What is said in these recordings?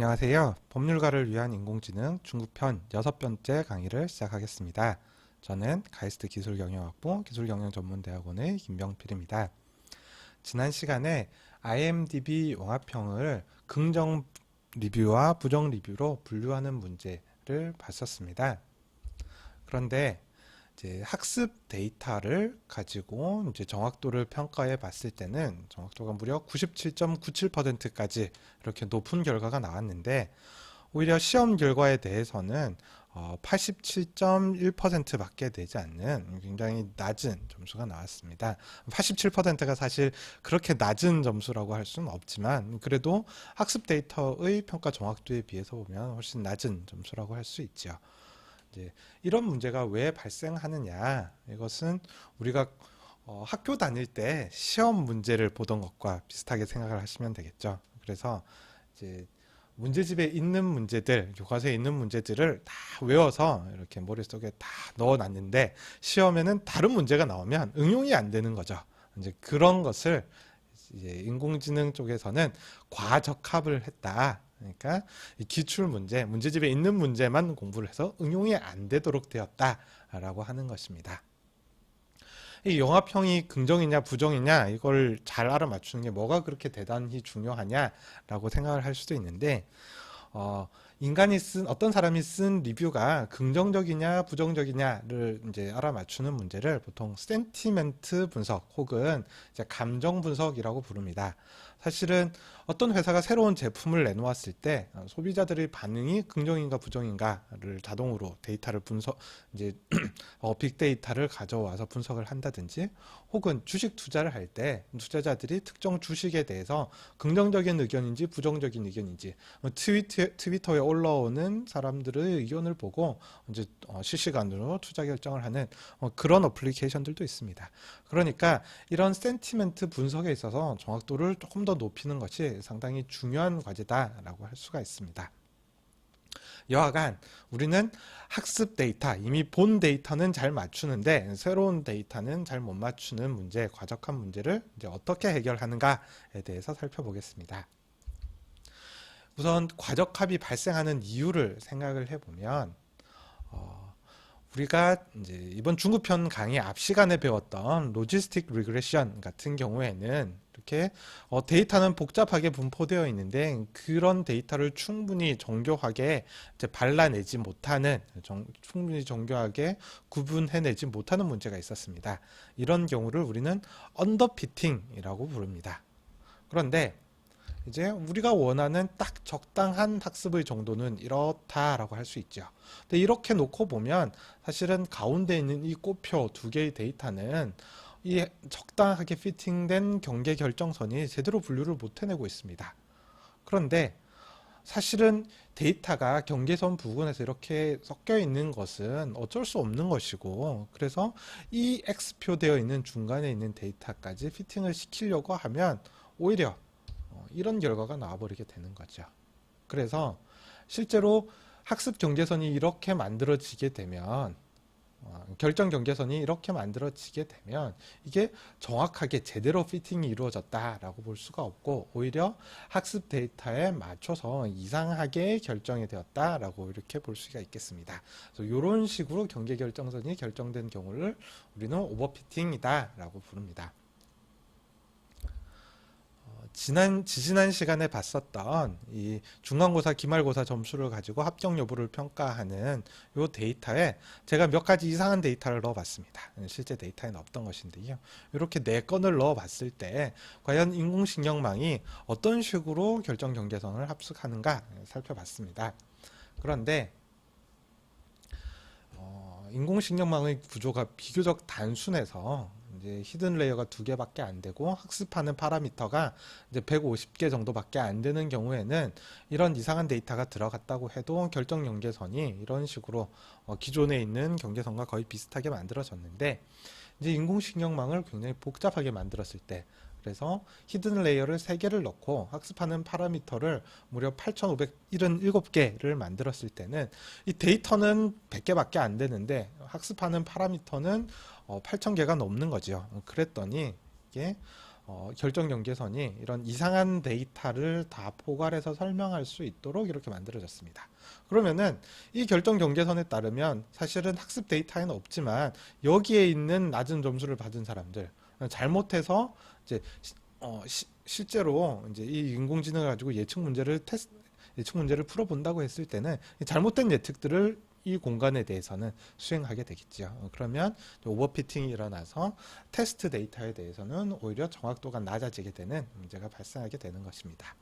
안녕하세요. 법률가를 위한 인공지능 중급편 6번째 강의를 시작하겠습니다. 저는 가이스트 기술경영학부 기술경영전문대학원의 김병필입니다. 지난 시간에 IMDb 영화평을 긍정 리뷰와 부정 리뷰로 분류하는 문제를 봤었습니다. 그런데 이제 학습 데이터를 가지고 이제 정확도를 평가해 봤을 때는 정확도가 무려 97.97%까지 이렇게 높은 결과가 나왔는데, 오히려 시험 결과에 대해서는 87.1%밖에 되지 않는 굉장히 낮은 점수가 나왔습니다. 87%가 사실 그렇게 낮은 점수라고 할 수는 없지만, 그래도 학습 데이터의 평가 정확도에 비해서 보면 훨씬 낮은 점수라고 할 수 있죠. 이제 이런 문제가 왜 발생하느냐, 이것은 우리가 학교 다닐 때 시험 문제를 보던 것과 비슷하게 생각을 하시면 되겠죠. 그래서 이제 문제집에 있는 문제들, 교과서에 있는 문제들을 다 외워서 이렇게 머릿속에 다 넣어놨는데 시험에는 다른 문제가 나오면 응용이 안 되는 거죠. 이제 그런 것을 이제 인공지능 쪽에서는 과적합을 했다. 그러니까 이 기출 문제, 문제집에 있는 문제만 공부를 해서 응용이 안 되도록 되었다라고 하는 것입니다. 이 영화평이 긍정이냐 부정이냐 이걸 잘 알아맞추는 게 뭐가 그렇게 대단히 중요하냐라고 생각을 할 수도 있는데, 인간이 어떤 사람이 쓴 리뷰가 긍정적이냐 부정적이냐를 이제 알아맞추는 문제를 보통 센티멘트 분석 혹은 이제 감정 분석이라고 부릅니다. 사실은 어떤 회사가 새로운 제품을 내놓았을 때 소비자들의 반응이 긍정인가 부정인가를 자동으로 데이터를 이제 빅데이터를 가져와서 분석을 한다든지, 혹은 주식 투자를 할 때 투자자들이 특정 주식에 대해서 긍정적인 의견인지 부정적인 의견인지 트위터에 올라오는 사람들의 의견을 보고 이제 실시간으로 투자 결정을 하는 그런 어플리케이션들도 있습니다. 그러니까 이런 센티멘트 분석에 있어서 정확도를 조금 더 높이는 것이 상당히 중요한 과제다라고 할 수가 있습니다. 여하간 우리는 학습 데이터, 이미 본 데이터는 잘 맞추는데 새로운 데이터는 잘 못 맞추는 문제, 과적한 문제를 이제 어떻게 해결하는가에 대해서 살펴보겠습니다. 우선 과적합이 발생하는 이유를 생각을 해보면, 우리가 이제 이번 중급편 강의 앞 시간에 배웠던 로지스틱 리그레션 같은 경우에는 이렇게 데이터는 복잡하게 분포되어 있는데 그런 데이터를 충분히 정교하게 이제 발라내지 못하는, 충분히 정교하게 구분해내지 못하는 문제가 있었습니다. 이런 경우를 우리는 언더피팅이라고 부릅니다. 그런데 이제 우리가 원하는 딱 적당한 학습의 정도는 이렇다라고 할 수 있죠. 근데 이렇게 놓고 보면 사실은 가운데 있는 이 꽃표 두 개의 데이터는 이 적당하게 피팅된 경계 결정선이 제대로 분류를 못 해내고 있습니다. 그런데 사실은 데이터가 경계선 부근에서 이렇게 섞여 있는 것은 어쩔 수 없는 것이고, 그래서 이 X표 되어 있는 중간에 있는 데이터까지 피팅을 시키려고 하면 오히려 이런 결과가 나와버리게 되는 거죠. 그래서 실제로 학습 경계선이 이렇게 만들어지게 되면, 결정 경계선이 이렇게 만들어지게 되면 이게 정확하게 제대로 피팅이 이루어졌다라고 볼 수가 없고, 오히려 학습 데이터에 맞춰서 이상하게 결정이 되었다라고 이렇게 볼 수가 있겠습니다. 그래서 이런 식으로 경계 결정선이 결정된 경우를 우리는 오버피팅이다라고 부릅니다. 지지난 시간에 봤었던 이 중간고사, 기말고사 점수를 가지고 합격 여부를 평가하는 이 데이터에 제가 몇 가지 이상한 데이터를 넣어봤습니다. 실제 데이터에는 없던 것인데요. 이렇게 4건을 넣어봤을 때 과연 인공신경망이 어떤 식으로 결정 경계선을 합숙하는가 살펴봤습니다. 그런데 인공신경망의 구조가 비교적 단순해서 이제 히든 레이어가 2개밖에 안 되고 학습하는 파라미터가 이제 150개 정도밖에 안 되는 경우에는 이런 이상한 데이터가 들어갔다고 해도 결정 경계선이 이런 식으로 기존에 있는 경계선과 거의 비슷하게 만들어졌는데, 이제 인공신경망을 굉장히 복잡하게 만들었을 때, 그래서 히든 레이어를 3개를 넣고 학습하는 파라미터를 무려 8,577개를 만들었을 때는 이 데이터는 100개밖에 안 되는데 학습하는 파라미터는 8,000개가 넘는 거죠. 그랬더니 이게 결정 경계선이 이런 이상한 데이터를 다 포괄해서 설명할 수 있도록 이렇게 만들어졌습니다. 그러면은 이 결정 경계선에 따르면 사실은 학습 데이터에는 없지만 여기에 있는 낮은 점수를 받은 사람들, 잘못해서 이제 실제로 이제 이 인공지능을 가지고 예측 문제를 풀어본다고 했을 때는 잘못된 예측들을 이 공간에 대해서는 수행하게 되겠죠. 그러면 오버피팅이 일어나서 테스트 데이터에 대해서는 오히려 정확도가 낮아지게 되는 문제가 발생하게 되는 것입니다.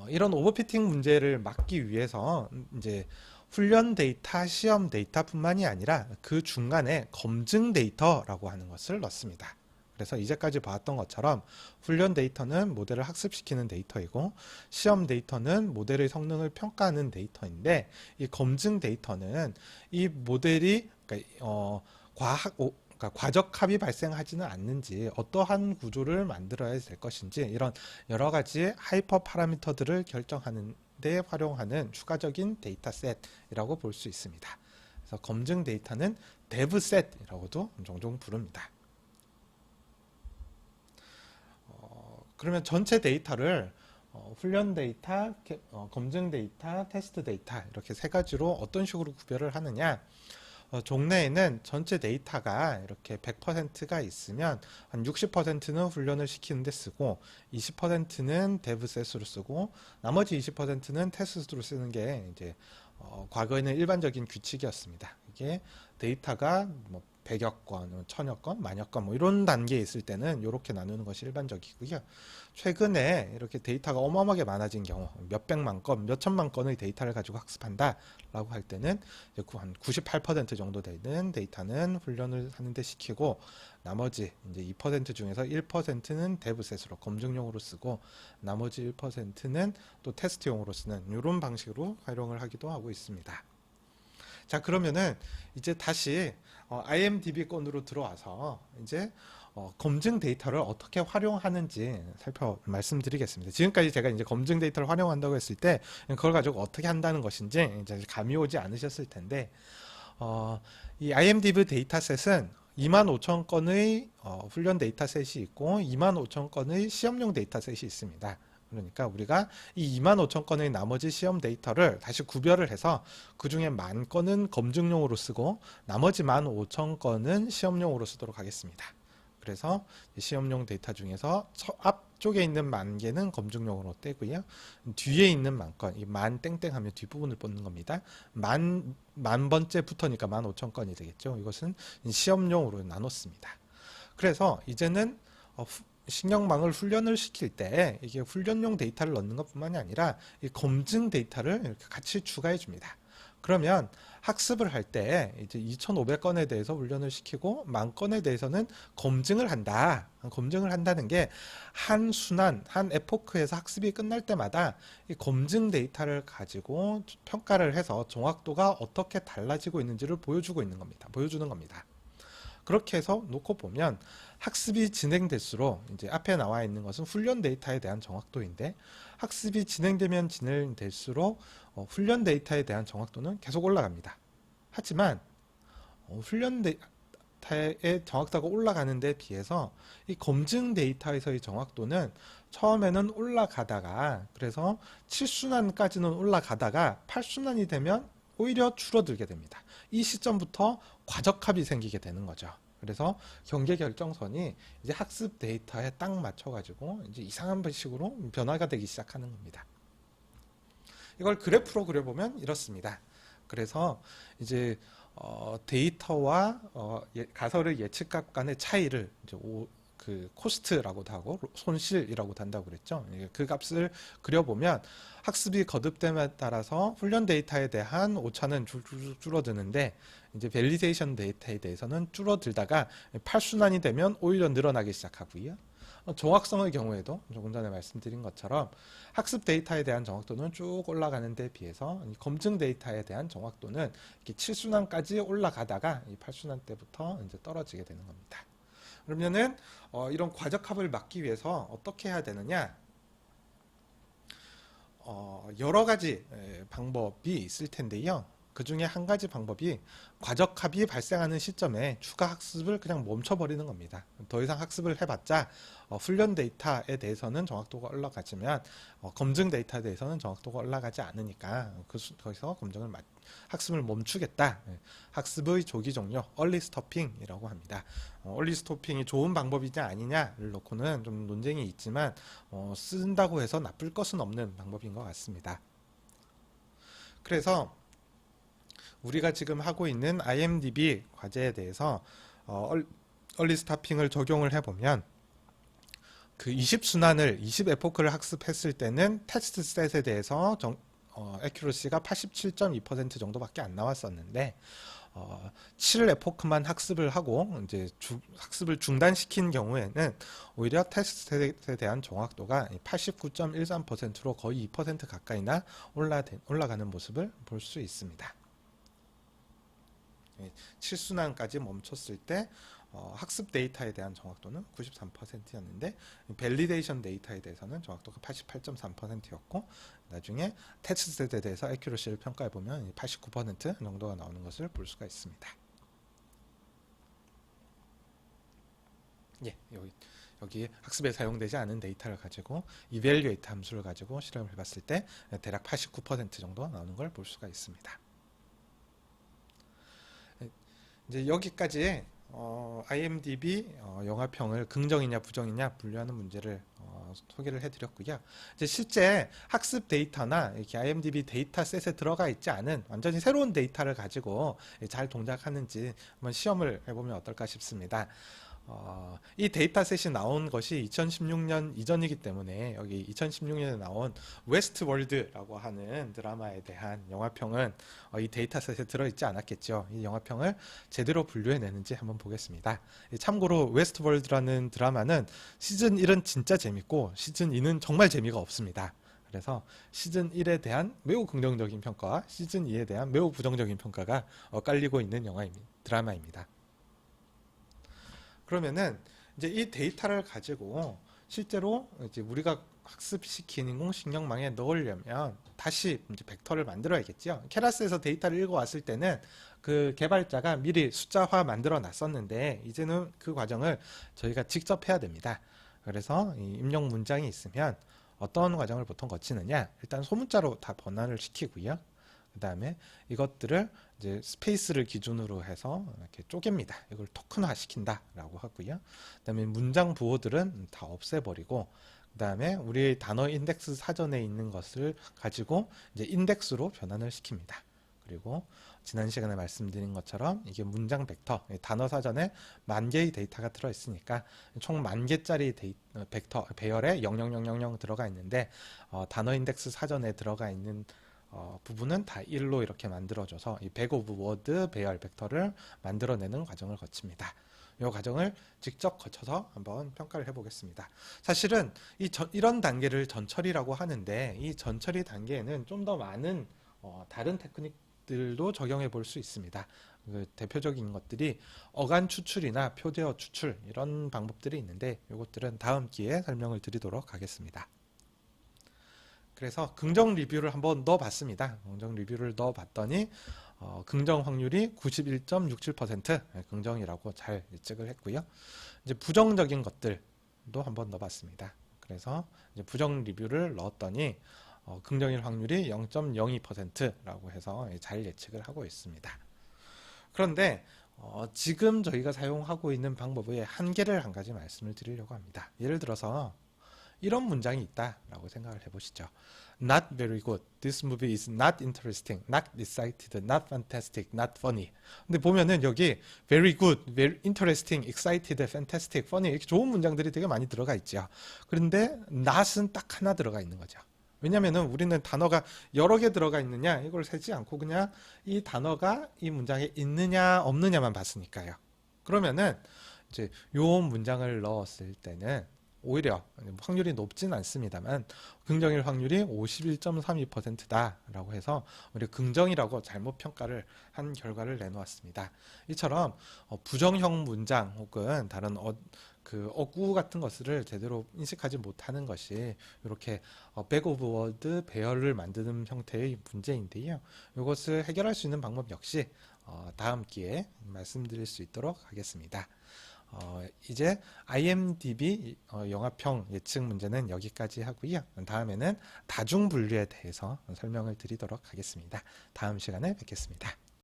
이런 오버피팅 문제를 막기 위해서 이제 훈련 데이터, 시험 데이터뿐만이 아니라 그 중간에 검증 데이터라고 하는 것을 넣습니다. 그래서 이제까지 봤던 것처럼 훈련 데이터는 모델을 학습시키는 데이터이고 시험 데이터는 모델의 성능을 평가하는 데이터인데 이 검증 데이터는 이 모델이 그러니까 과적 합이 발생하지는 않는지 어떠한 구조를 만들어야 될 것인지 이런 여러 가지 하이퍼 파라미터들을 결정하는 데 활용하는 추가적인 데이터셋이라고 볼 수 있습니다. 그래서 검증 데이터는 devset이라고도 종종 부릅니다. 그러면 전체 데이터를 훈련 데이터, 검증 데이터, 테스트 데이터 이렇게 세 가지로 어떤 식으로 구별을 하느냐. 종래에는 전체 데이터가 이렇게 100%가 있으면 한 60%는 훈련을 시키는데 쓰고 20%는 데브셋으로 쓰고 나머지 20%는 테스트로 쓰는 게 이제 과거에는 일반적인 규칙이었습니다. 이게 데이터가 뭐 100여 건, 1000여 건, 만여 건 뭐 이런 단계에 있을 때는 이렇게 나누는 것이 일반적이고요. 최근에 이렇게 데이터가 어마어마하게 많아진 경우 몇백만 건, 몇천만 건의 데이터를 가지고 학습한다 라고 할 때는 한 98% 정도 되는 데이터는 훈련을 하는데 시키고 나머지 이제 2% 중에서 1%는 데브셋으로 검증용으로 쓰고 나머지 1%는 또 테스트용으로 쓰는 이런 방식으로 활용을 하기도 하고 있습니다. 자, 그러면은 이제 다시 IMDb 건으로 들어와서 이제 검증 데이터를 어떻게 활용하는지 말씀드리겠습니다. 지금까지 제가 이제 검증 데이터를 활용한다고 했을 때 그걸 가지고 어떻게 한다는 것인지 이제 감이 오지 않으셨을 텐데 이 IMDb 데이터셋은 25,000건의 훈련 데이터셋이 있고 25,000건의 시험용 데이터셋이 있습니다. 그러니까 우리가 이 25,000건의 나머지 시험 데이터를 다시 구별을 해서 그 중에 10,000건은 검증용으로 쓰고 나머지 15,000건은 시험용으로 쓰도록 하겠습니다. 그래서 시험용 데이터 중에서 앞쪽에 있는 10,000개는 검증용으로 떼고요. 뒤에 있는 10,000건, 이 만 땡땡 하면 뒷부분을 뽑는 겁니다. 만 번째 부터니까 15,000건이 되겠죠. 이것은 시험용으로 나눴습니다. 그래서 이제는 신경망을 훈련을 시킬 때 이게 훈련용 데이터를 넣는 것뿐만이 아니라 이 검증 데이터를 이렇게 같이 추가해 줍니다. 그러면 학습을 할 때 이제 2,500건에 대해서 훈련을 시키고 10,000건에 대해서는 검증을 한다. 검증을 한다는 게 한 순환, 한 에포크에서 학습이 끝날 때마다 이 검증 데이터를 가지고 평가를 해서 정확도가 어떻게 달라지고 있는지를 보여주고 있는 겁니다. 보여주는 겁니다. 그렇게 해서 놓고 보면 학습이 진행될수록 이제 앞에 나와 있는 것은 훈련 데이터에 대한 정확도인데 학습이 진행되면 진행될수록 훈련 데이터에 대한 정확도는 계속 올라갑니다. 하지만 훈련 데이터의 정확도가 올라가는 데 비해서 이 검증 데이터에서의 정확도는 처음에는 올라가다가 그래서 7순환까지는 올라가다가 8순환이 되면 오히려 줄어들게 됩니다. 이 시점부터 과적합이 생기게 되는 거죠. 그래서 경계 결정선이 이제 학습 데이터에 딱 맞춰가지고 이제 이상한 방식으로 변화가 되기 시작하는 겁니다. 이걸 그래프로 그려보면 이렇습니다. 그래서 이제 데이터와 가설의 예측값 간의 차이를 이제 그 코스트라고도 하고 손실이라고도 한다고 그랬죠. 그 값을 그려보면 학습이 거듭됨에 따라서 훈련 데이터에 대한 오차는 줄어드는데 이제 밸리데이션 데이터에 대해서는 줄어들다가 8순환이 되면 오히려 늘어나기 시작하고요. 정확성의 경우에도 조금 전에 말씀드린 것처럼 학습 데이터에 대한 정확도는 쭉 올라가는 데 비해서 검증 데이터에 대한 정확도는 이렇게 7순환까지 올라가다가 이 8순환 때부터 이제 떨어지게 되는 겁니다. 그러면은 이런 과적합을 막기 위해서 어떻게 해야 되느냐? 여러 가지 방법이 있을 텐데요. 그 중에 한 가지 방법이 과적합이 발생하는 시점에 추가 학습을 그냥 멈춰버리는 겁니다. 더 이상 학습을 해봤자 훈련 데이터에 대해서는 정확도가 올라가지만 검증 데이터에 대해서는 정확도가 올라가지 않으니까 거기서 학습을 멈추겠다. 학습의 조기 종료, 얼리 스토핑이라고 합니다. 얼리 스토핑이 좋은 방법이냐 아니냐를 놓고는 좀 논쟁이 있지만 쓴다고 해서 나쁠 것은 없는 방법인 것 같습니다. 그래서 우리가 지금 하고 있는 IMDb 과제에 대해서 얼리 스토핑을 적용을 해보면 그 20순환을 20에포크를 학습했을 때는 테스트 셋에 대해서 애큐러시가 87.2% 정도밖에 안 나왔었는데 7에포크만 학습을 하고 이제 학습을 중단시킨 경우에는 오히려 테스트 셋에 대한 정확도가 89.13%로 거의 2% 가까이나 올라가는 모습을 볼 수 있습니다. 7순환까지 멈췄을 때 학습 데이터에 대한 정확도는 93%였는데 밸리데이션 데이터에 대해서는 정확도가 88.3%였고 나중에 테스트 셋에 대해서 애큐러시를 평가해보면 89% 정도가 나오는 것을 볼 수가 있습니다. 예, 여기 학습에 사용되지 않은 데이터를 가지고 evaluate 함수를 가지고 실험을 해봤을 때 대략 89% 정도 나오는 걸 볼 수가 있습니다. 이제 여기까지 IMDb 영화평을 긍정이냐 부정이냐 분류하는 문제를 소개를 해드렸고요. 이제 실제 학습 데이터나 이렇게 IMDb 데이터셋에 들어가 있지 않은 완전히 새로운 데이터를 가지고 잘 동작하는지 한번 시험을 해보면 어떨까 싶습니다. 이 데이터셋이 나온 것이 2016년 이전이기 때문에 여기 2016년에 나온 웨스트월드라고 하는 드라마에 대한 영화평은 이 데이터셋에 들어있지 않았겠죠. 이 영화평을 제대로 분류해내는지 한번 보겠습니다. 참고로 웨스트월드라는 드라마는 시즌 1은 진짜 재밌고 시즌 2는 정말 재미가 없습니다. 그래서 시즌 1에 대한 매우 긍정적인 평가와 시즌 2에 대한 매우 부정적인 평가가 깔리고 있는 드라마입니다. 그러면은 이제 이 데이터를 가지고 실제로 이제 우리가 학습시킨 인공신경망에 넣으려면 다시 이제 벡터를 만들어야겠죠. 케라스에서 데이터를 읽어왔을 때는 그 개발자가 미리 숫자화 만들어 놨었는데 이제는 그 과정을 저희가 직접 해야 됩니다. 그래서 이 입력 문장이 있으면 어떤 과정을 보통 거치느냐, 일단 소문자로 다 번안을 시키고요. 그 다음에 이것들을 이제 스페이스를 기준으로 해서 이렇게 쪼갭니다. 이걸 토큰화 시킨다라고 하고요. 그 다음에 문장 부호들은 다 없애버리고, 그 다음에 우리 단어 인덱스 사전에 있는 것을 가지고 이제 인덱스로 변환을 시킵니다. 그리고 지난 시간에 말씀드린 것처럼 이게 문장 벡터, 단어 사전에 10,000개의 데이터가 들어있으니까 총 10,000개짜리 벡터 배열에 00000 들어가 있는데 단어 인덱스 사전에 들어가 있는 부분은 다 1로 이렇게 만들어줘서 이 백 오브 워드 배열 벡터를 만들어내는 과정을 거칩니다. 이 과정을 직접 거쳐서 한번 평가를 해보겠습니다. 사실은 이런 단계를 전처리라고 하는데 이 전처리 단계에는 좀 더 많은 다른 테크닉들도 적용해 볼 수 있습니다. 그 대표적인 것들이 어간 추출이나 표제어 추출 이런 방법들이 있는데 이것들은 다음 기회에 설명을 드리도록 하겠습니다. 그래서 긍정 리뷰를 한번 넣어봤습니다. 긍정 리뷰를 넣어봤더니 긍정 확률이 91.67% 긍정이라고 잘 예측을 했고요. 이제 부정적인 것들도 한번 넣어봤습니다. 그래서 이제 부정 리뷰를 넣었더니 긍정일 확률이 0.02%라고 해서 잘 예측을 하고 있습니다. 그런데 지금 저희가 사용하고 있는 방법의 한계를 한 가지 말씀을 드리려고 합니다. 예를 들어서 이런 문장이 있다라고 생각을 해보시죠. Not very good. This movie is not interesting. Not excited. Not fantastic. Not funny. 근데 보면은 여기 very good, very interesting, excited, fantastic, funny 이렇게 좋은 문장들이 되게 많이 들어가 있죠. 그런데 not은 딱 하나 들어가 있는 거죠. 왜냐면은 우리는 단어가 여러 개 들어가 있느냐 이걸 세지 않고 그냥 이 단어가 이 문장에 있느냐 없느냐만 봤으니까요. 그러면은 이제 요 문장을 넣었을 때는 오히려 확률이 높진 않습니다만 긍정일 확률이 51.32%다라고 해서 우리 긍정이라고 잘못 평가를 한 결과를 내놓았습니다. 이처럼 부정형 문장 혹은 다른 그 어구 같은 것을 제대로 인식하지 못하는 것이 이렇게 백 오브 워드 배열을 만드는 형태의 문제인데요. 이것을 해결할 수 있는 방법 역시 다음 기회에 말씀드릴 수 있도록 하겠습니다. 이제 IMDb 영화평 예측 문제는 여기까지 하고요. 다음에는 다중분류에 대해서 설명을 드리도록 하겠습니다. 다음 시간에 뵙겠습니다.